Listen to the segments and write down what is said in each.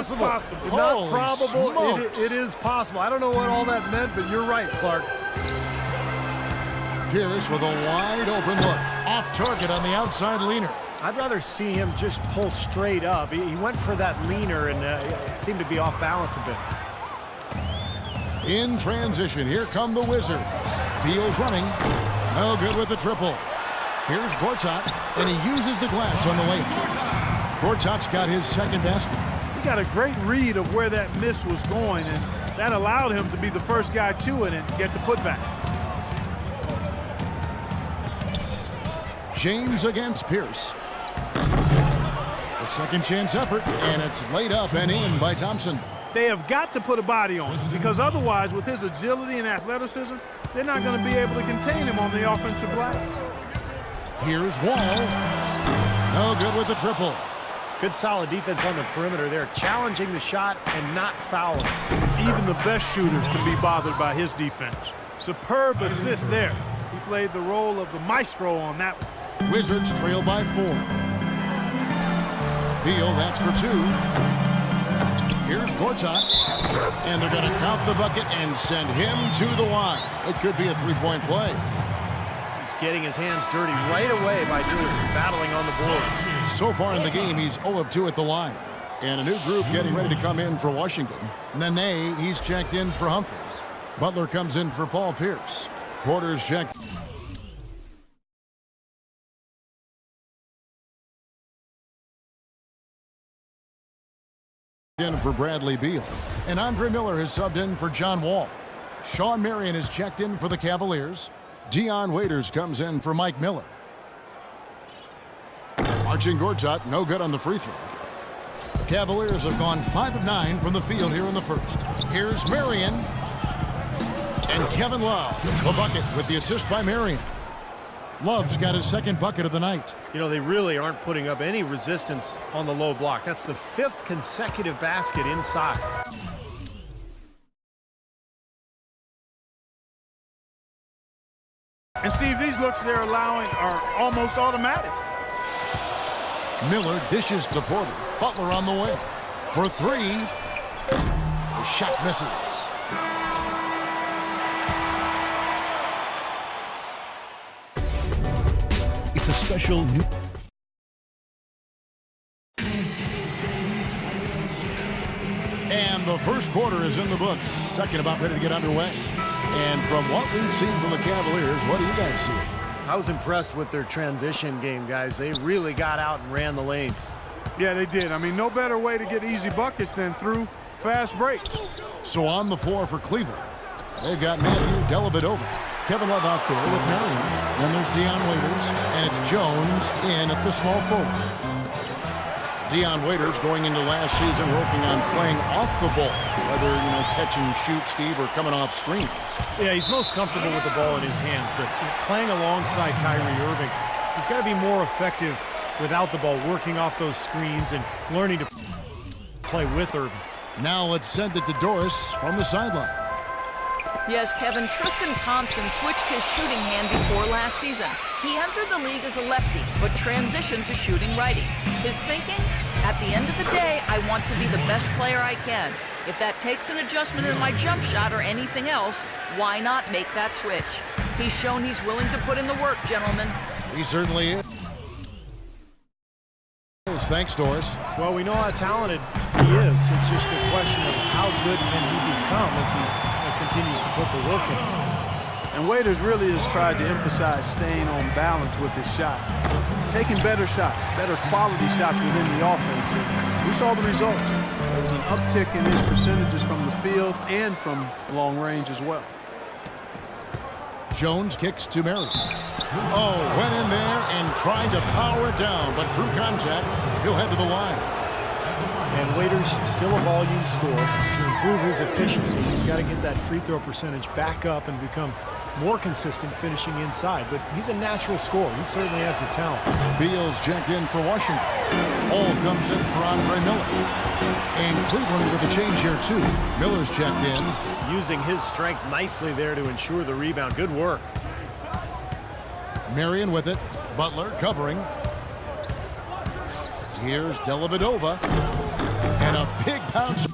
possible. Not probable. It is possible. I don't know what all that meant, but you're right, Clark. Pierce with a wide open look. Off target on the outside leaner. I'd rather see him just pull straight up. He went for that leaner and it seemed to be off balance a bit. In transition, here come the Wizards. Beal's running. No good with the triple. Here's Gortat, and he uses the glass on the layup. Gortat's got his second basket. He got a great read of where that miss was going, and that allowed him to be the first guy to it and get the putback. James against Pierce. A second chance effort, and it's laid up and in by Thompson. They have got to put a body on him, because otherwise, with his agility and athleticism, they're not going to be able to contain him on the offensive glass. Here's Wall. No good with the triple. Good solid defense on the perimeter there, challenging the shot and not fouling. Even the best shooters can be bothered by his defense. Superb assist there. He played the role of the maestro on that one. Wizards trail by 4. Beal, that's for 2. Here's Gortat. And they're going to count the bucket and send him to the line. It could be a three-point play. He's getting his hands dirty right away by doing some battling on the board. So far in the game, he's 0 of 2 at the line. And a new group getting ready to come in for Washington. Nene, he's checked in for Humphries. Butler comes in for Paul Pierce. Porter's checked in for Bradley Beal. And Andre Miller has subbed in for John Wall. Sean Marion is checked in for the Cavaliers. Dion Waiters comes in for Mike Miller. Marcin Gortat, no good on the free throw. Cavaliers have gone 5 of 9 from the field here in the first. Here's Marion. And Kevin Love, the bucket with the assist by Marion. Love's got his second bucket of the night. You know, they really aren't putting up any resistance on the low block. That's the 5th consecutive basket inside. And Steve, these looks they're allowing are almost automatic. Miller dishes to Porter. Butler on the way. For 3. The shot misses. It's a special new... And the first quarter is in the books. Second about ready to get underway. And from what we've seen from the Cavaliers, what do you guys see? I was impressed with their transition game, guys. They really got out and ran the lanes. Yeah, they did. I mean, no better way to get easy buckets than through fast breaks. So on the floor for Cleveland, they've got Matthew Dellavedova. Kevin Love out there with Marion. Then there's Dion Waiters, and it's Jones in at the small forward. Dion Waiters going into last season working on playing off the ball, whether, catch and shoot, Steve, or coming off screens. Yeah, he's most comfortable with the ball in his hands, but playing alongside Kyrie Irving, he's got to be more effective without the ball, working off those screens and learning to play with Irving. Now let's send it to Doris from the sideline. Yes, Kevin, Tristan Thompson switched his shooting hand before last season. He entered the league as a lefty, but transitioned to shooting righty. His thinking? At the end of the day, I want to be the best player I can. If that takes an adjustment in my jump shot or anything else, why not make that switch? He's shown he's willing to put in the work, gentlemen. He certainly is. Thanks, Doris. Well, we know how talented he is. It's just a question of how good can he become if he continues to put the work in. And Waiters really has tried to emphasize staying on balance with his shot. Taking better shots, better quality shots within the offense. And we saw the results. There was an uptick in his percentages from the field and from long range as well. Jones kicks to Marion. Oh, went in there and tried to power it down, but drew contact. He'll head to the line. And Waiters still a volume scorer. To improve his efficiency, he's got to get that free throw percentage back up and become more consistent finishing inside. But he's a natural scorer. He certainly has the talent. Beal's checked in for Washington. Hall comes in for Andre Miller. And Cleveland with a change here, too. Miller's checked in. Using his strength nicely there to ensure the rebound. Good work. Marion with it. Butler covering. Here's Dellavedova. And a big pounce.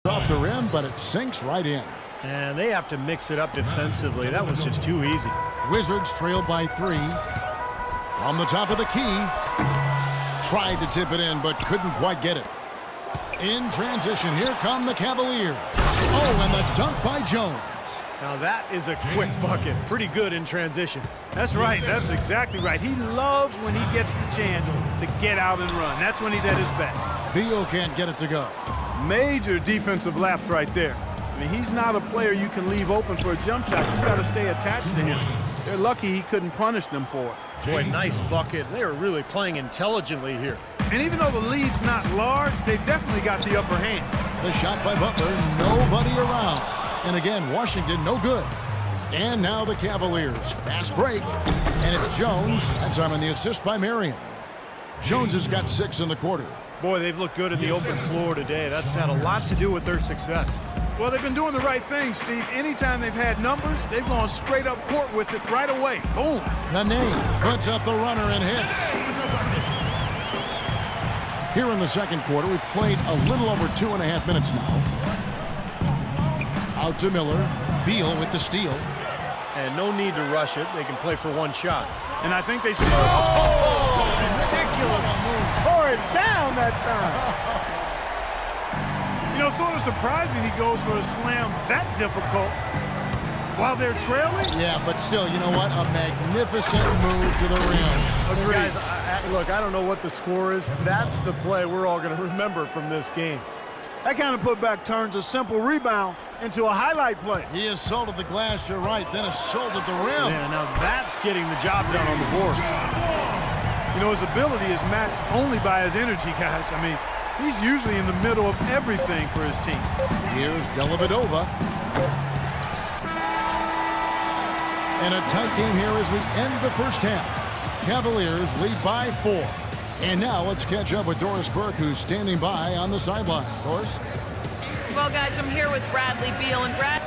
Off the rim, but it sinks right in. And they have to mix it up defensively. That was just too easy. Wizards trail by 3. From the top of the key. Tried to tip it in, but couldn't quite get it. In transition, here come the Cavaliers. Oh, and the dunk by Jones. Now that is a quick bucket. Pretty good in transition. That's right. That's exactly right. He loves when he gets the chance to get out and run. That's when he's at his best. Beal can't get it to go. Major defensive lapse right there. I mean, he's not a player you can leave open for a jump shot. You've got to stay attached to him. They're lucky he couldn't punish them for it. Boy, nice bucket. They are really playing intelligently here. And even though the lead's not large, they've definitely got the upper hand. The shot by Butler, nobody around. And again, Washington, no good. And now the Cavaliers, fast break. And it's Jones. That's on the assist by Marion. Jones has got 6 in the quarter. Boy, they've looked good in the open floor today. That's had a lot to do with their success. Well, they've been doing the right thing, Steve. Anytime they've had numbers, they've gone straight up court with it right away. Boom. Nene puts up the runner and hits. Here in the second quarter, we've played a little over 2.5 minutes now. Out to Miller. Beal with the steal. And no need to rush it. They can play for one shot. And I think they should. Ridiculous. Tore it down that time. You know, sort of surprising he goes for a slam that difficult while they're trailing. Yeah, but still, you know what? A magnificent move to the rim. Guys, look, I don't know what the score is. That's the play we're all going to remember from this game. That kind of putback turns a simple rebound into a highlight play. He assaulted the glass, you're right, then assaulted the rim. Yeah, now that's getting the job done on the board. You know, his ability is matched only by his energy, guys. I mean, he's usually in the middle of everything for his team. Here's Dellavedova. And a tight game here as we end the first half. Cavaliers lead by 4. And now let's catch up with Doris Burke, who's standing by on the sideline. Doris? Well, guys, I'm here with Bradley Beal. And Brad,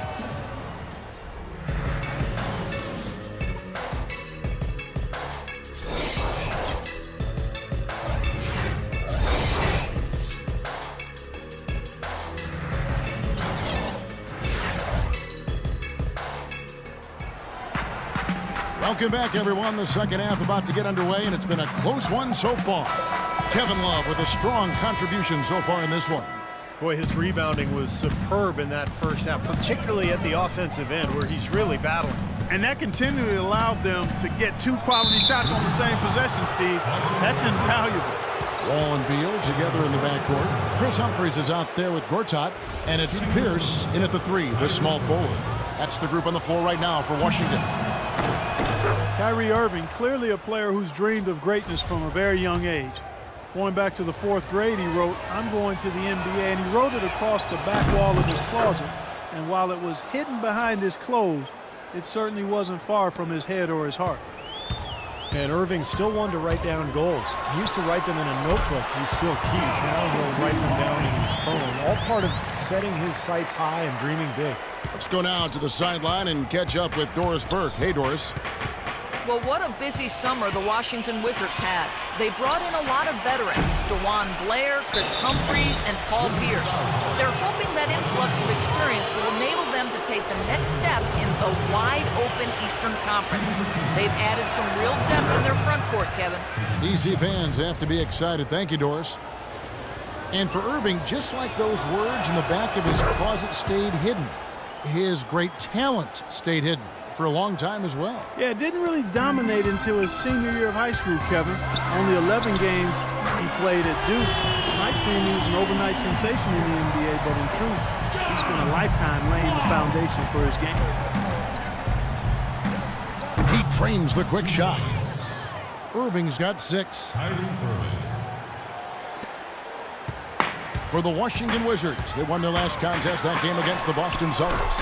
Welcome back, everyone. The second half about to get underway, and it's been a close one so far. Kevin Love with a strong contribution so far in this one. Boy, his rebounding was superb in that first half, particularly at the offensive end where he's really battling. And that continually allowed them to get 2 quality shots on the same possession, Steve. That's invaluable. Wall and Beal together in the backcourt. Chris Humphries is out there with Gortat, and it's Pierce in at the 3, the small forward. That's the group on the floor right now for Washington. Kyrie Irving, clearly a player who's dreamed of greatness from a very young age. Going back to the 4th grade, he wrote, "I'm going to the NBA," and he wrote it across the back wall of his closet. And while it was hidden behind his clothes, it certainly wasn't far from his head or his heart. And Irving still wanted to write down goals. He used to write them in a notebook he still keeps. Now he'll write them down in his phone. All part of setting his sights high and dreaming big. Let's go now to the sideline and catch up with Doris Burke. Hey, Doris. well, what a busy summer the Washington Wizards had. They brought in a lot of veterans, DeJuan Blair, Chris Humphries, and Paul Pierce. They're hoping that influx of experience will enable them to take the next step in the wide-open Eastern Conference. They've added some real depth in their front court, Kevin. EC fans have to be excited. Thank you, Doris. And for Irving, just like those words in the back of his closet stayed hidden, his great talent stayed hidden for a long time as well. Yeah, it didn't really dominate until his senior year of high school, Kevin. Only 11 games he played at Duke. It might seem he was an overnight sensation in the NBA, but in truth, he spent a lifetime laying the foundation for his game. He trains the quick shot. Irving's got 6. Kyrie Irving. for the Washington Wizards. They won their last contest that game against the Boston Celtics.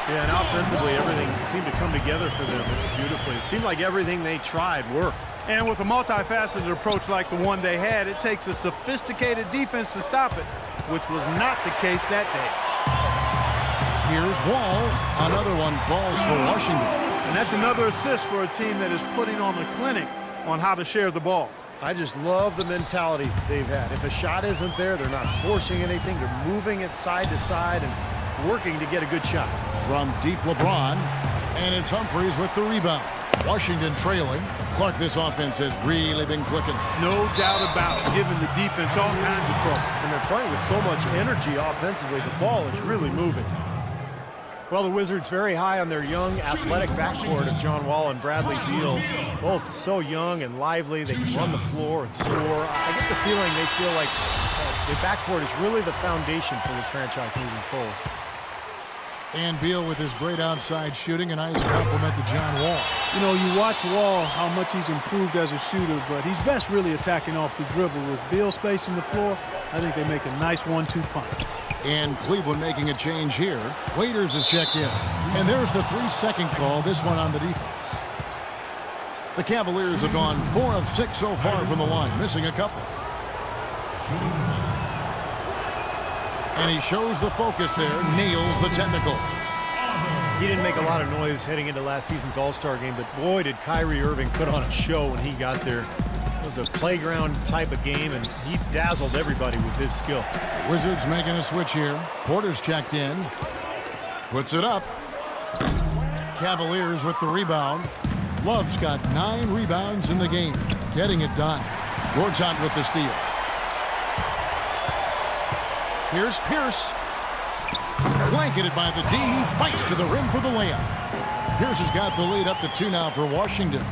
Yeah, and offensively, everything seemed to come together for them beautifully. It seemed like everything they tried worked. And with a multifaceted approach like the one they had, it takes a sophisticated defense to stop it, which was not the case that day. Here's Wall. Another one falls for Washington. And that's another assist for a team that is putting on a clinic on how to share the ball. I just love the mentality they've had. If a shot isn't there, they're not forcing anything. They're moving it side to side and working to get a good shot. From deep LeBron, and it's Humphries with the rebound. Washington trailing. Clark, this offense has really been clicking. No doubt about it, giving the defense all kinds of trouble. And they're playing with so much energy offensively. The ball is really moving. Well, the Wizards very high on their young, athletic backcourt of John Wall and Bradley Beal. Both so young and lively. They can run the floor and score. I get the feeling they feel like the backcourt is really the foundation for this franchise moving forward. And Beal with his great outside shooting, a nice compliment to John Wall. You know, you watch Wall, how much he's improved as a shooter, but he's best really attacking off the dribble. With Beal spacing the floor, I think they make a nice 1-2 punch. And Cleveland making a change here. Waiters is checked in. And there's the 3-second call, this one on the defense. The Cavaliers have gone 4 of 6 so far from the line, missing a couple. And he shows the focus there, nails the technical. He didn't make a lot of noise heading into last season's All-Star game, but boy, did Kyrie Irving put on a show when he got there. It was a playground type of game, and he dazzled everybody with his skill. Wizards making a switch here. Porter's checked in. Puts it up. Cavaliers with the rebound. Love's got 9 rebounds in the game. Getting it done. Gortat with the steal. Here's Pierce. Blanketed by the D. Fights to the rim for the layup. Pierce has got the lead up to 2 now for Washington.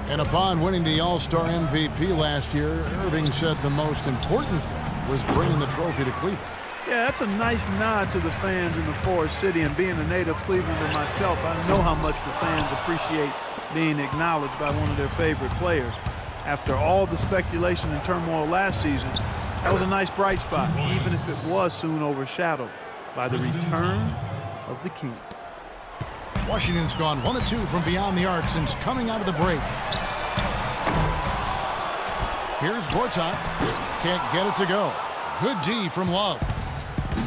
And upon winning the All-Star MVP last year, Irving said the most important thing was bringing the trophy to Cleveland. Yeah, that's a nice nod to the fans in the Forest City, and being a native Clevelander myself, I know how much the fans appreciate being acknowledged by one of their favorite players. After all the speculation and turmoil last season, that was a nice bright spot, even if it was soon overshadowed by the return of the king. Washington's gone 1 of 2 from beyond the arc since coming out of the break. Here's Gortat. Can't get it to go. Good D from Love.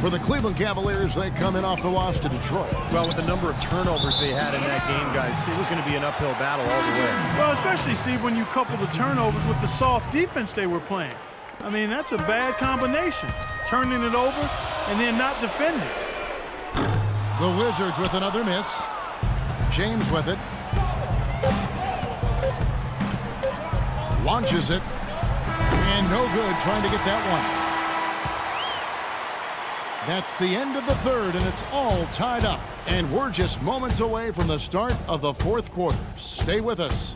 For the Cleveland Cavaliers, they come in off the loss to Detroit. Well, with the number of turnovers they had in that game, guys, it was going to be an uphill battle all the way. Well, especially, Steve, when you couple the turnovers with the soft defense they were playing. I mean, that's a bad combination. Turning it over and then not defending. The Wizards with another miss. James with it. Launches it. And no good trying to get that one. That's the end of the third, and it's all tied up. And we're just moments away from the start of the fourth quarter. Stay with us.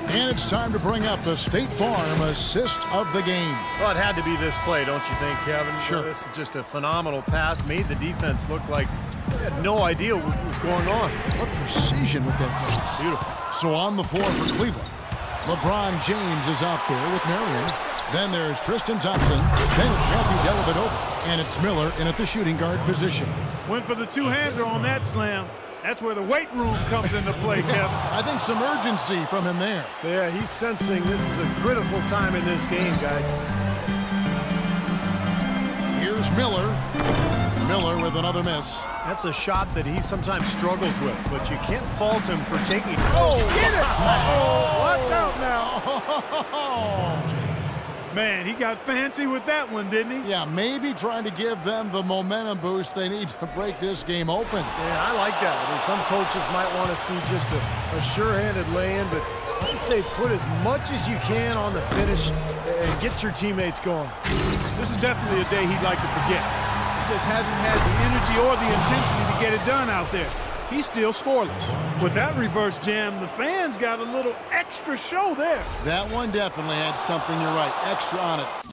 And it's time to bring up the State Farm assist of the game. Well, it had to be this play, don't you think, Kevin? Sure. This is just a phenomenal pass. Made the defense look like they had no idea what was going on. What precision with that pass. Beautiful. So on the floor for Cleveland, LeBron James is out there with Marion. Then there's Tristan Thompson. Then it's Matthew Dellavedova. And it's Miller in at the shooting guard position. Went for the two-hander on that slam. That's where the weight room comes into play, Kevin. I think some urgency from him there. Yeah, he's sensing this is a critical time in this game, guys. Here's Miller. Miller with another miss. That's a shot that he sometimes struggles with, but you can't fault him for taking it. Oh, get it! Watch out now. Man, he got fancy with that one, didn't he? Yeah, maybe trying to give them the momentum boost they need to break this game open. Yeah, I like that. I mean, some coaches might want to see just a sure-handed lay-in, but I say put as much as you can on the finish and get your teammates going. This is definitely a day he'd like to forget. He just hasn't had the energy or the intensity to get it done out there. He's still scoreless. With that reverse jam, the fans got a little extra show there. That one definitely had something, you're right, extra on it.